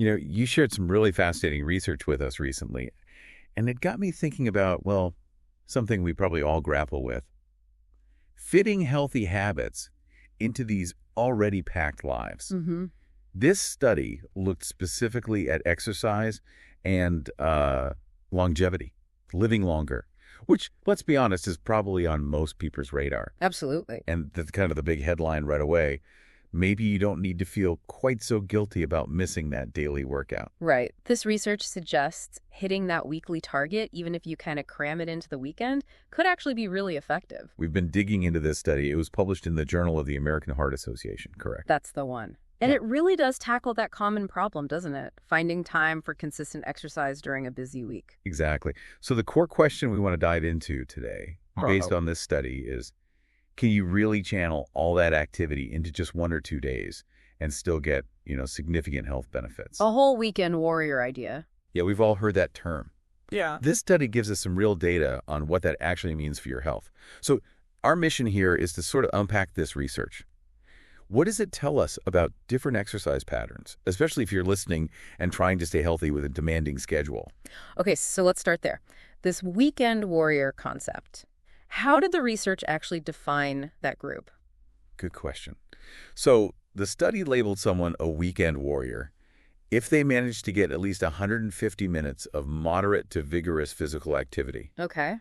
You shared some really fascinating research with us recently, and it got me thinking about, well, something we probably all grapple with. Fitting healthy habits into these already packed lives. Mm-hmm. This study looked specifically at exercise and longevity, living longer, which, let's be honest, is probably on most people's radar. Absolutely. And that's kind of the big headline right away. Maybe you don't need to feel quite so guilty about missing that daily workout. Right. This research suggests hitting that weekly target, even if you kind of cram it into the weekend, could actually be really effective. We've been digging into this study. It was published in the Journal of the American Heart Association, correct? That's the one. And Yeah. it really does tackle that common problem, doesn't it? Finding time for consistent exercise during a busy week. Exactly. So the core question we want to dive into today, based on this study, is can you really channel all that activity into just 1 or 2 days and still get, significant health benefits? A whole weekend warrior idea. Yeah, we've all heard that term. Yeah. This study gives us some real data on what that actually means for your health. So our mission here is to sort of unpack this research. What does it tell us about different exercise patterns, especially if you're listening and trying to stay healthy with a demanding schedule? Okay, so let's start there. This weekend warrior concept. How did the research actually define that group? Good question. So the study labeled someone a weekend warrior if they managed to get at least 150 minutes of moderate to vigorous physical activity, Okay.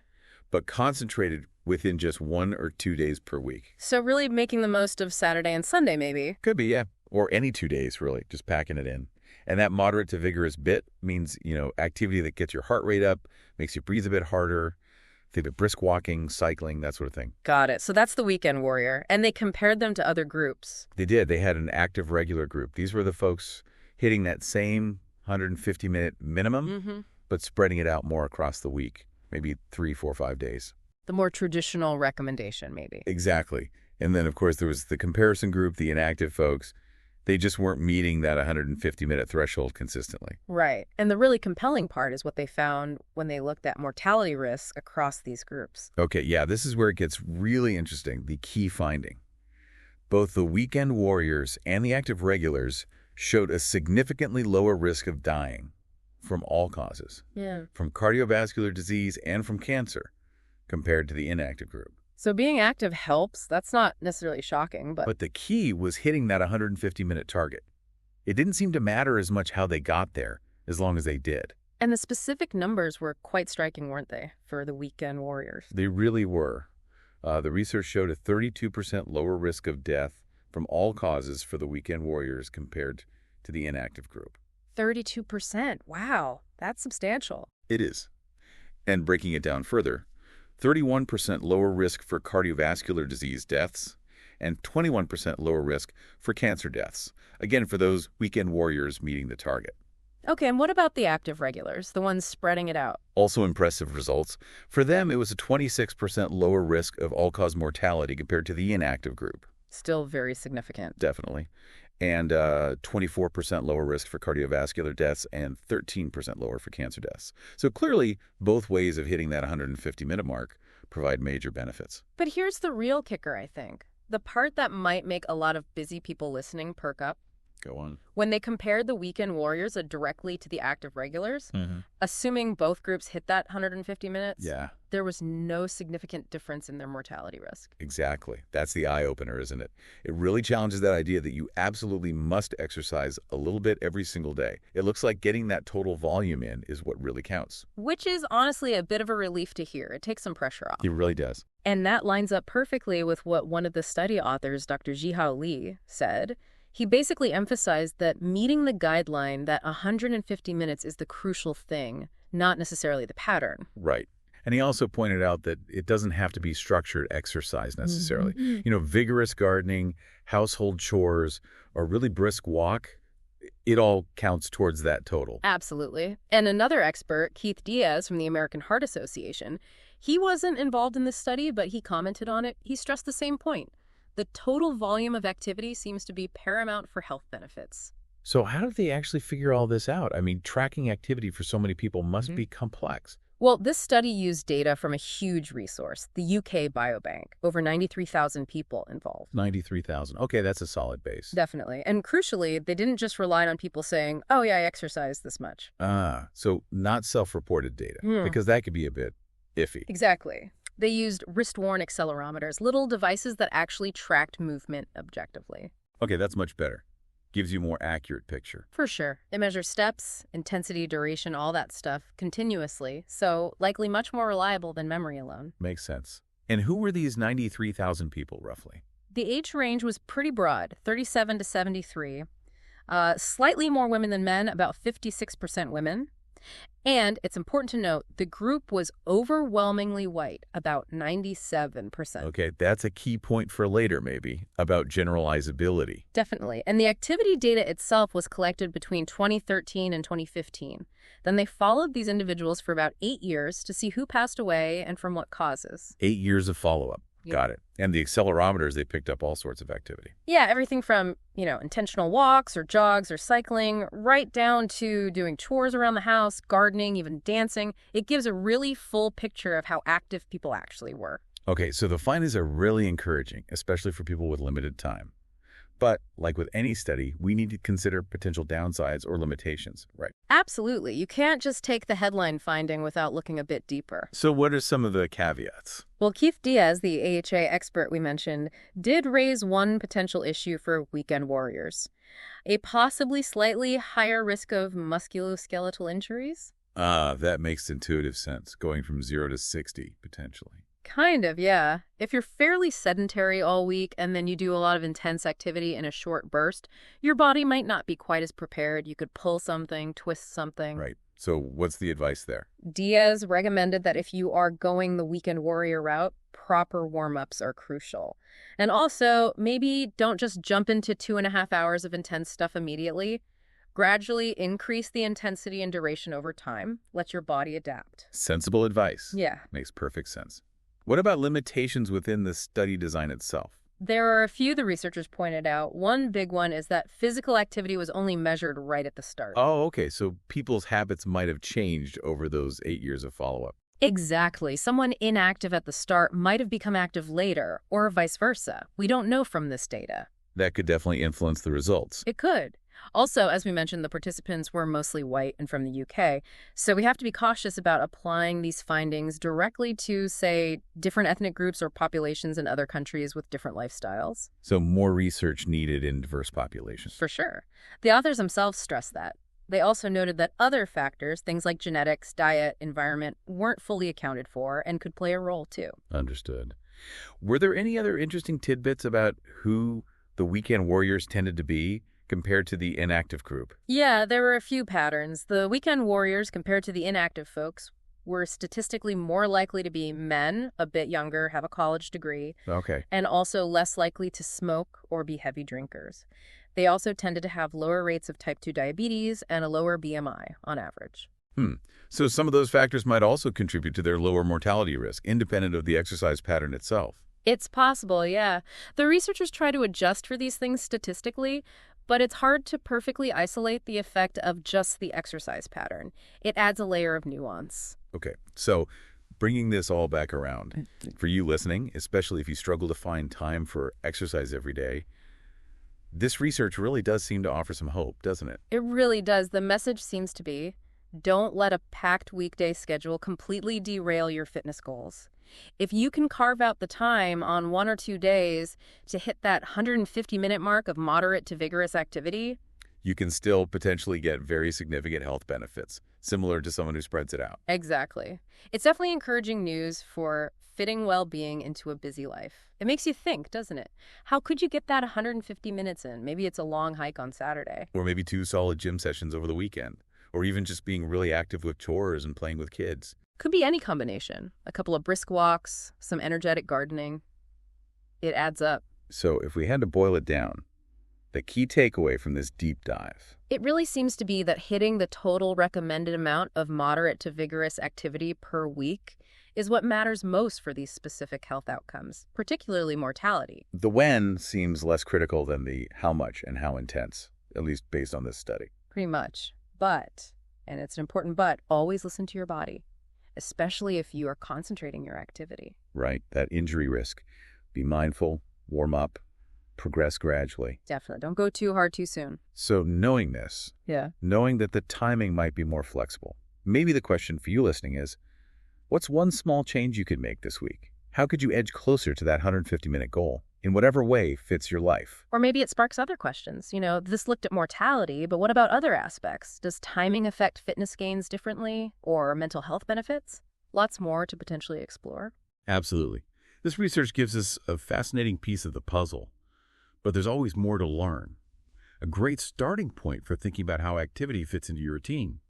but concentrated within just 1 or 2 days per week. So really making the most of Saturday and Sunday, maybe. Could be, yeah. Or any 2 days, really, just packing it in. And that moderate to vigorous bit means, activity that gets your heart rate up, makes you breathe a bit harder. Think of brisk walking, cycling, that sort of thing. Got it. So that's the weekend warrior. And they compared them to other groups. They did. They had an active regular group. These were the folks hitting that same 150-minute minimum, Mm-hmm. but spreading it out more across the week, maybe 3, 4, 5 days. The more traditional recommendation, maybe. Exactly. And then, of course, there was the comparison group, the inactive folks. They just weren't meeting that 150-minute threshold consistently. Right. And the really compelling part is what they found when they looked at mortality risks across these groups. Okay, yeah, this is where it gets really interesting, the key finding. Both the weekend warriors and the active regulars showed a significantly lower risk of dying from all causes, Yeah. from cardiovascular disease and from cancer, compared to the inactive group. So being active helps. That's not necessarily shocking, but But the key was hitting that 150-minute target. It didn't seem to matter as much how they got there, as long as they did. and the specific numbers were quite striking, weren't they, for the weekend warriors? They really were. The research showed a 32% lower risk of death from all causes for the weekend warriors compared to the inactive group. 32%. Wow. That's substantial. It is. And breaking it down further, 31% lower risk for cardiovascular disease deaths and 21% lower risk for cancer deaths. Again, for those weekend warriors meeting the target. Okay, and what about the active regulars, the ones spreading it out? Also impressive results. For them, it was a 26% lower risk of all-cause mortality compared to the inactive group. Still very significant. Definitely. And 24% lower risk for cardiovascular deaths and 13% lower for cancer deaths. So clearly, both ways of hitting that 150-minute mark provide major benefits. But here's the real kicker, I think. The part that might make a lot of busy people listening perk up. Go on. When they compared the weekend warriors directly to the active regulars, assuming both groups hit that 150 minutes, Yeah, there was no significant difference in their mortality risk. exactly. That's the eye-opener, isn't it? It really challenges that idea that you absolutely must exercise a little bit every single day. It looks like getting that total volume in is what really counts. Which is honestly a bit of a relief to hear. It takes some pressure off. It really does. And that lines up perfectly with what one of the study authors, Dr. Jihao Li, said. He basically emphasized that meeting the guideline that 150 minutes is the crucial thing, not necessarily the pattern. Right. And he also pointed out that it doesn't have to be structured exercise necessarily. Vigorous gardening, household chores, or really brisk walk, it all counts towards that total. Absolutely. And another expert, Keith Diaz from the American Heart Association, he wasn't involved in this study, but he commented on it. He stressed the same point. The total volume of activity seems to be paramount for health benefits. So how did they actually figure all this out? I mean, tracking activity for so many people must be complex. Well, this study used data from a huge resource, the UK Biobank, over 93,000 people involved. 93,000. Okay, that's a solid base. Definitely. And crucially, they didn't just rely on people saying, oh yeah, I exercise this much. So not self-reported data, Hmm. because that could be a bit iffy. Exactly. They used wrist-worn accelerometers, little devices that actually tracked movement objectively. Okay, that's much better. Gives you a more accurate picture. For sure. It measures steps, intensity, duration, all that stuff continuously, so likely much more reliable than memory alone. Makes sense. And who were these 93,000 people, roughly? The age range was pretty broad, 37 to 73. Slightly more women than men, about 56% women. And it's important to note, the group was overwhelmingly white, about 97%. Okay, that's a key point for later, maybe, about generalizability. Definitely. And the activity data itself was collected between 2013 and 2015. Then they followed these individuals for about 8 years to see who passed away and from what causes. 8 years of follow-up. Yeah. Got it. And the accelerometers, they picked up all sorts of activity. Yeah, everything from, intentional walks or jogs or cycling, right down to doing chores around the house, gardening, even dancing. It gives a really full picture of how active people actually were. Okay, so the findings are really encouraging, especially for people with limited time. But, like with any study, we need to consider potential downsides or limitations, right? Absolutely. You can't just take the headline finding without looking a bit deeper. So what are some of the caveats? Well, Keith Diaz, the AHA expert we mentioned, did raise one potential issue for weekend warriors. A possibly slightly higher risk of musculoskeletal injuries? That makes intuitive sense, going from 0 to 60, potentially. Kind of, yeah. If you're fairly sedentary all week and then you do a lot of intense activity in a short burst, your body might not be quite as prepared. You could pull something, twist something. Right. So what's the advice there? Diaz recommended that if you are going the weekend warrior route, proper warm-ups are crucial. And also, maybe don't just jump into 2.5 hours of intense stuff immediately. Gradually increase the intensity and duration over time. Let your body adapt. Sensible advice. Yeah. Makes perfect sense. What about limitations within the study design itself? There are a few the researchers pointed out. One big one is that physical activity was only measured right at the start. Oh, okay. So people's habits might have changed over those 8 years of follow-up. Exactly. Someone inactive at the start might have become active later, or vice versa. We don't know from this data. That could definitely influence the results. It could. Also, as we mentioned, the participants were mostly white and from the UK, so we have to be cautious about applying these findings directly to, say, different ethnic groups or populations in other countries with different lifestyles. So more research needed in diverse populations. For sure. The authors themselves stress that. They also noted that other factors, things like genetics, diet, environment, weren't fully accounted for and could play a role too. Understood. Were there any other interesting tidbits about who the weekend warriors tended to be compared to the inactive group? Yeah, there were a few patterns. The weekend warriors, compared to the inactive folks, were statistically more likely to be men, a bit younger, have a college degree, Okay. and also less likely to smoke or be heavy drinkers. They also tended to have lower rates of type 2 diabetes and a lower BMI on average. So some of those factors might also contribute to their lower mortality risk, independent of the exercise pattern itself. It's possible, yeah. The researchers try to adjust for these things statistically, but it's hard to perfectly isolate the effect of just the exercise pattern. It adds a layer of nuance. Okay, so bringing this all back around, for you listening, especially if you struggle to find time for exercise every day, this research really does seem to offer some hope, doesn't it? It really does. The message seems to be, don't let a packed weekday schedule completely derail your fitness goals. If you can carve out the time on 1 or 2 days to hit that 150-minute mark of moderate to vigorous activity, You can still potentially get very significant health benefits, similar to someone who spreads it out. exactly. It's definitely encouraging news for fitting well-being into a busy life. It makes you think, doesn't it? How could you get that 150 minutes in? Maybe it's a long hike on Saturday. Or maybe 2 solid gym sessions over the weekend. Or even just being really active with chores and playing with kids. Could be any combination. A couple of brisk walks, some energetic gardening. It adds up. So if we had to boil it down, the key takeaway from this deep dive. It really seems to be that hitting the total recommended amount of moderate to vigorous activity per week is what matters most for these specific health outcomes, particularly mortality. The when seems less critical than the how much and how intense, at least based on this study. Pretty much. But, and it's an important but, always listen to your body. especially if you are concentrating your activity. Right, that injury risk. Be mindful, warm up, progress gradually. Definitely. Don't go too hard too soon. So knowing this, Yeah. knowing that the timing might be more flexible, maybe the question for you listening is, what's one small change you could make this week? How could you edge closer to that 150-minute goal in whatever way fits your life? Or maybe it sparks other questions. This looked at mortality, but what about other aspects? Does timing affect fitness gains differently or mental health benefits? Lots more to potentially explore. Absolutely. This research gives us a fascinating piece of the puzzle, but there's always more to learn. A great starting point for thinking about how activity fits into your routine.